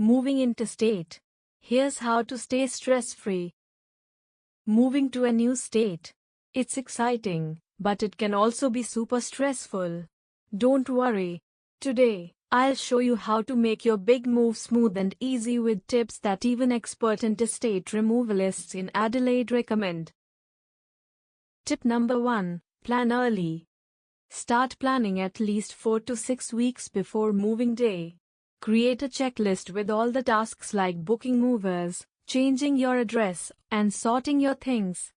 Moving interstate. Here's how to stay stress-free. Moving to a new state. It's exciting, but it can also be super stressful. Don't worry. Today, I'll show you how to make your big move smooth and easy with tips that even expert interstate removalists in Adelaide recommend. Tip number 1. Plan early. Start planning at least 4 to 6 weeks before moving day. Create a checklist with all the tasks like booking movers, changing your address, and sorting your things.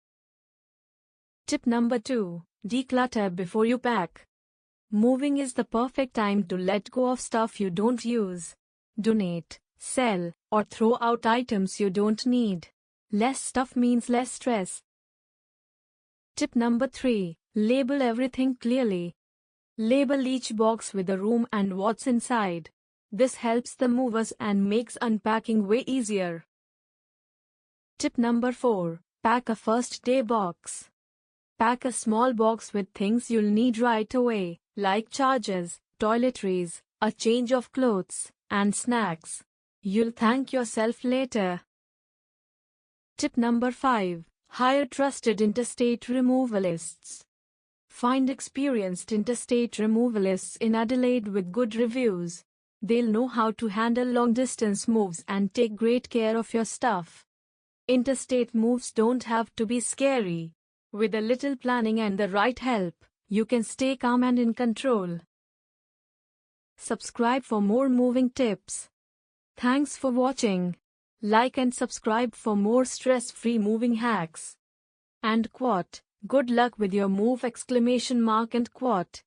Tip number 2. Declutter before you pack. Moving is the perfect time to let go of stuff you don't use. Donate, sell, or throw out items you don't need. Less stuff means less stress. Tip number 3. Label everything clearly. Label each box with the room and what's inside. This helps the movers and makes unpacking way easier. Tip number 4. Pack a first day box. Pack a small box with things you'll need right away, like chargers, toiletries, a change of clothes, and snacks. You'll thank yourself later. Tip number 5. Hire trusted interstate removalists. Find experienced interstate removalists in Adelaide with good reviews. They'll know how to handle long-distance moves and take great care of your stuff. Interstate moves don't have to be scary. With a little planning and the right help, you can stay calm and in control. Subscribe for more moving tips. Thanks for watching. Like and subscribe for more stress-free moving hacks. And quote, good luck with your move! And quote.